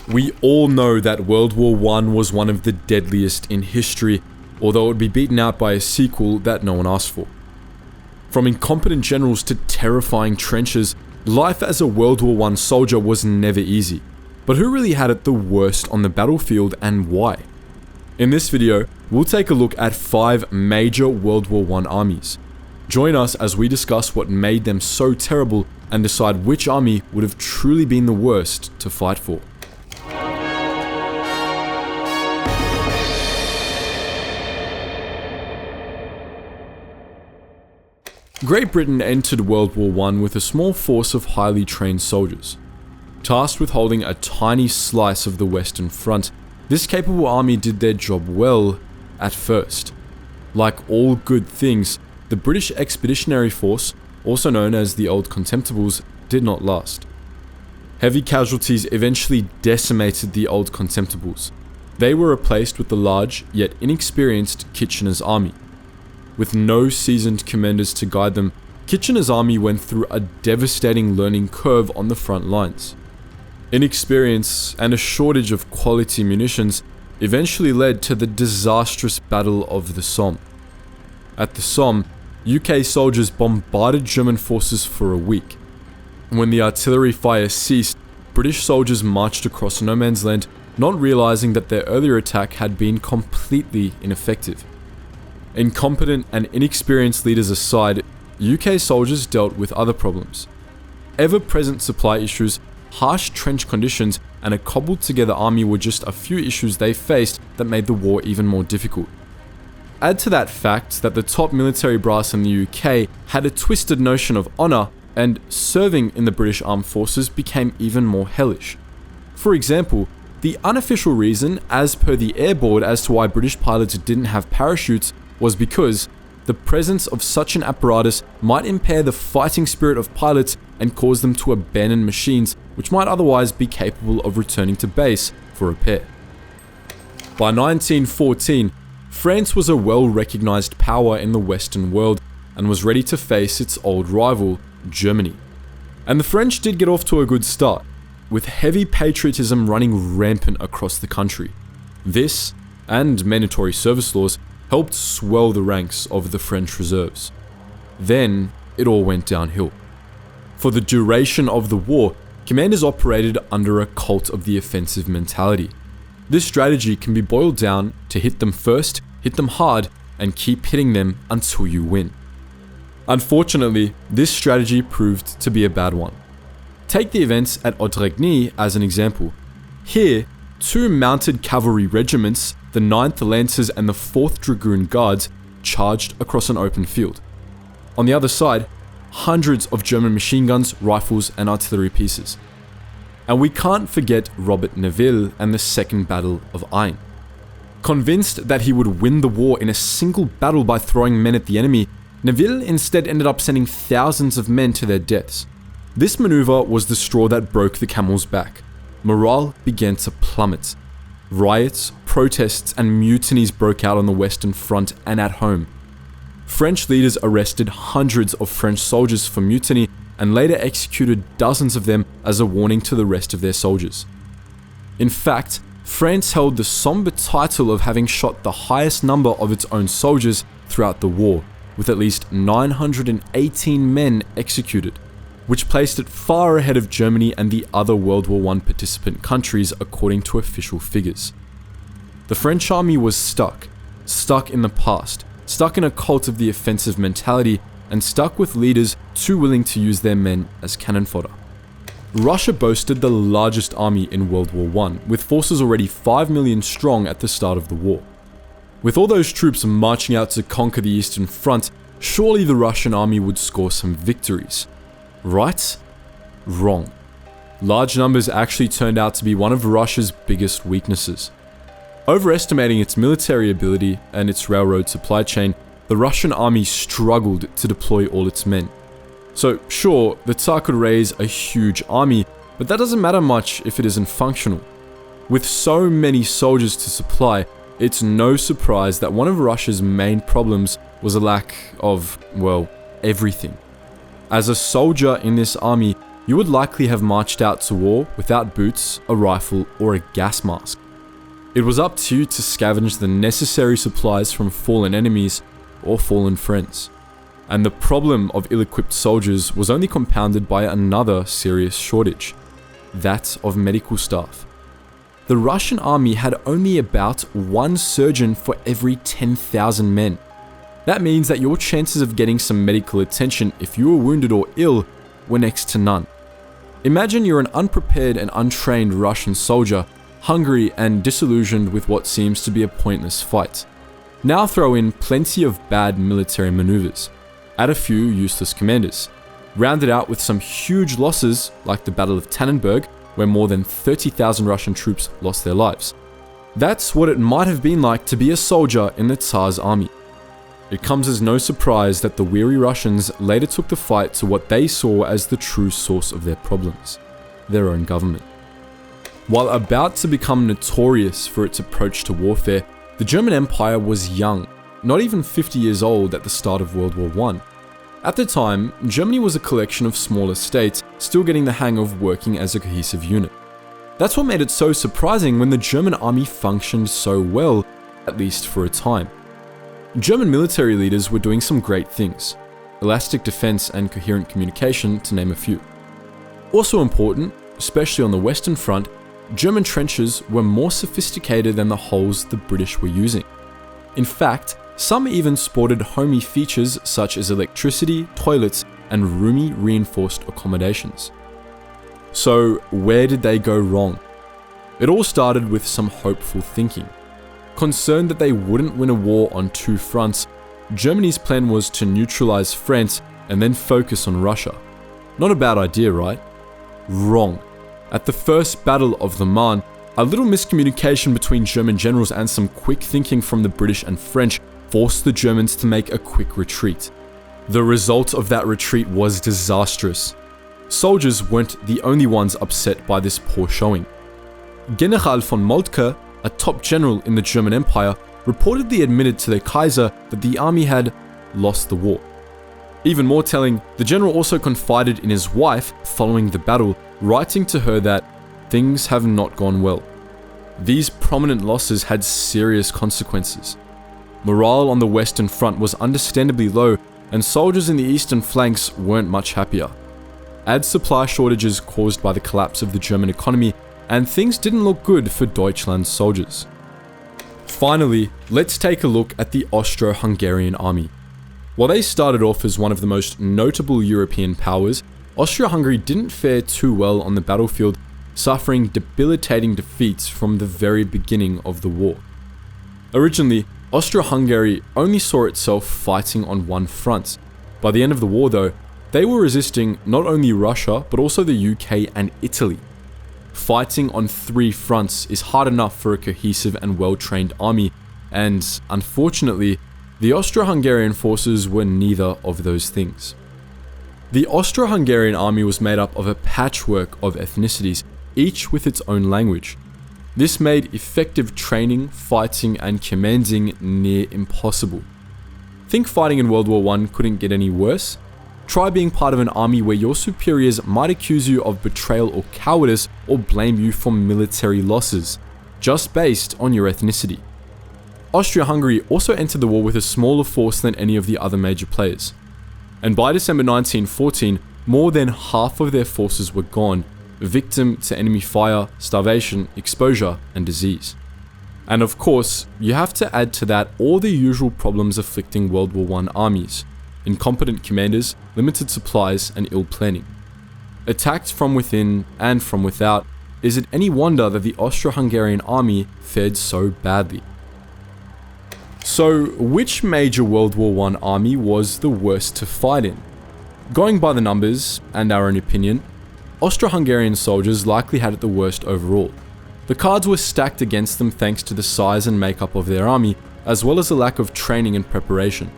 We all know that World War I was one of the deadliest in history, although it would be beaten out by a sequel that no one asked for. From incompetent generals to terrifying trenches, life as a World War I soldier was never easy. But who really had it the worst on the battlefield and why? In this video, we'll take a look at 5 major World War I armies. Join us as we discuss what made them so terrible and decide which army would have truly been the worst to fight for. Great Britain entered World War I with a small force of highly trained soldiers. Tasked with holding a tiny slice of the Western Front, this capable army did their job well at first. Like all good things, the British Expeditionary Force, also known as the Old Contemptibles, did not last. Heavy casualties eventually decimated the Old Contemptibles. They were replaced with the large yet inexperienced Kitchener's army. With no seasoned commanders to guide them, Kitchener's army went through a devastating learning curve on the front lines. Inexperience and a shortage of quality munitions eventually led to the disastrous Battle of the Somme. At the Somme, UK soldiers bombarded German forces for a week. When the artillery fire ceased, British soldiers marched across no man's land, not realizing that their earlier attack had been completely ineffective. Incompetent and inexperienced leaders aside, UK soldiers dealt with other problems. Ever-present supply issues, harsh trench conditions, and a cobbled-together army were just a few issues they faced that made the war even more difficult. Add to that fact that the top military brass in the UK had a twisted notion of honour, and serving in the British Armed Forces became even more hellish. For example, the unofficial reason, as per the Air Board, as to why British pilots didn't have parachutes was because the presence of such an apparatus might impair the fighting spirit of pilots and cause them to abandon machines which might otherwise be capable of returning to base for repair. By 1914, France was a well-recognized power in the Western world and was ready to face its old rival, Germany. And the French did get off to a good start, with heavy patriotism running rampant across the country. This, and mandatory service laws, helped swell the ranks of the French reserves. Then, it all went downhill. For the duration of the war, commanders operated under a cult of the offensive mentality. This strategy can be boiled down to hit them first, hit them hard, and keep hitting them until you win. Unfortunately, this strategy proved to be a bad one. Take the events at Austria-Hungary as an example. Here, 2 mounted cavalry regiments, the 9th Lancers and the 4th Dragoon Guards, charged across an open field. On the other side, hundreds of German machine guns, rifles, and artillery pieces. And we can't forget Robert Nivelle and the Second Battle of Aisne. Convinced that he would win the war in a single battle by throwing men at the enemy, Nivelle instead ended up sending thousands of men to their deaths. This maneuver was the straw that broke the camel's back. Morale began to plummet. Riots, protests, and mutinies broke out on the Western Front and at home. French leaders arrested hundreds of French soldiers for mutiny and later executed dozens of them as a warning to the rest of their soldiers. In fact, France held the somber title of having shot the highest number of its own soldiers throughout the war, with at least 918 men executed, which placed it far ahead of Germany and the other World War I participant countries according to official figures. The French army was stuck in the past, stuck in a cult of the offensive mentality, and stuck with leaders too willing to use their men as cannon fodder. Russia boasted the largest army in World War I, with forces already 5 million strong at the start of the war. With all those troops marching out to conquer the Eastern Front, surely the Russian army would score some victories. Right? Wrong. Large numbers actually turned out to be one of Russia's biggest weaknesses. Overestimating its military ability and its railroad supply chain, the Russian army struggled to deploy all its men. So sure, the Tsar could raise a huge army, but that doesn't matter much if it isn't functional. With so many soldiers to supply, it's no surprise that one of Russia's main problems was a lack of, well, everything. As a soldier in this army, you would likely have marched out to war without boots, a rifle, or a gas mask. It was up to you to scavenge the necessary supplies from fallen enemies or fallen friends. And the problem of ill-equipped soldiers was only compounded by another serious shortage, that of medical staff. The Russian army had only about one surgeon for every 10,000 men. That means that your chances of getting some medical attention if you were wounded or ill were next to none. Imagine you're an unprepared and untrained Russian soldier, hungry and disillusioned with what seems to be a pointless fight. Now throw in plenty of bad military maneuvers, add a few useless commanders, round it out with some huge losses like the Battle of Tannenberg, where more than 30,000 Russian troops lost their lives. That's what it might have been like to be a soldier in the Tsar's army. It comes as no surprise that the weary Russians later took the fight to what they saw as the true source of their problems, their own government. While about to become notorious for its approach to warfare, the German Empire was young, not even 50 years old at the start of World War I. At the time, Germany was a collection of smaller states still getting the hang of working as a cohesive unit. That's what made it so surprising when the German army functioned so well, at least for a time. German military leaders were doing some great things, elastic defense and coherent communication to name a few. Also important, especially on the Western Front, German trenches were more sophisticated than the holes the British were using. In fact, some even sported homey features such as electricity, toilets, and roomy reinforced accommodations. So where did they go wrong? It all started with some hopeful thinking. Concerned that they wouldn't win a war on two fronts, Germany's plan was to neutralize France and then focus on Russia. Not a bad idea, right? Wrong. At the First Battle of the Marne, a little miscommunication between German generals and some quick thinking from the British and French forced the Germans to make a quick retreat. The result of that retreat was disastrous. Soldiers weren't the only ones upset by this poor showing. General von Moltke, a top general in the German Empire, reportedly admitted to the Kaiser that the army had lost the war. Even more telling, the general also confided in his wife following the battle, writing to her that things have not gone well. These prominent losses had serious consequences. Morale on the Western Front was understandably low, and soldiers in the eastern flanks weren't much happier. Add supply shortages caused by the collapse of the German economy, and things didn't look good for Deutschland's soldiers. Finally, let's take a look at the Austro-Hungarian army. While they started off as one of the most notable European powers, Austria-Hungary didn't fare too well on the battlefield, suffering debilitating defeats from the very beginning of the war. Originally, Austria-Hungary only saw itself fighting on one front. By the end of the war though, they were resisting not only Russia but also the UK and Italy. Fighting on three fronts is hard enough for a cohesive and well-trained army, and unfortunately, the Austro-Hungarian forces were neither of those things. The Austro-Hungarian army was made up of a patchwork of ethnicities, each with its own language. This made effective training, fighting, and commanding near impossible. Think fighting in World War I couldn't get any worse? Try being part of an army where your superiors might accuse you of betrayal or cowardice or blame you for military losses, just based on your ethnicity. Austria-Hungary also entered the war with a smaller force than any of the other major players. And by December 1914, more than half of their forces were gone, victim to enemy fire, starvation, exposure, and disease. And of course, you have to add to that all the usual problems afflicting World War I armies: incompetent commanders, limited supplies, and ill planning. Attacked from within and from without, is it any wonder that the Austro-Hungarian army fared so badly? So, which major World War I army was the worst to fight in? Going by the numbers, and our own opinion, Austro-Hungarian soldiers likely had it the worst overall. The cards were stacked against them thanks to the size and makeup of their army, as well as a lack of training and preparation.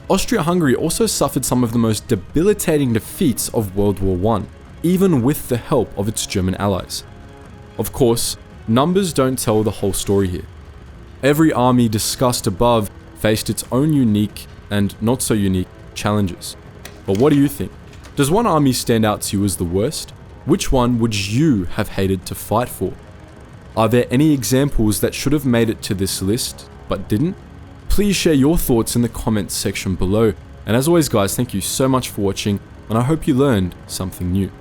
Austria-Hungary also suffered some of the most debilitating defeats of World War I, even with the help of its German allies. Of course, numbers don't tell the whole story here. Every army discussed above faced its own unique and not so unique challenges. But what do you think? Does one army stand out to you as the worst? Which one would you have hated to fight for? Are there any examples that should have made it to this list, but didn't? Please share your thoughts in the comments section below. And as always guys, thank you so much for watching, and I hope you learned something new.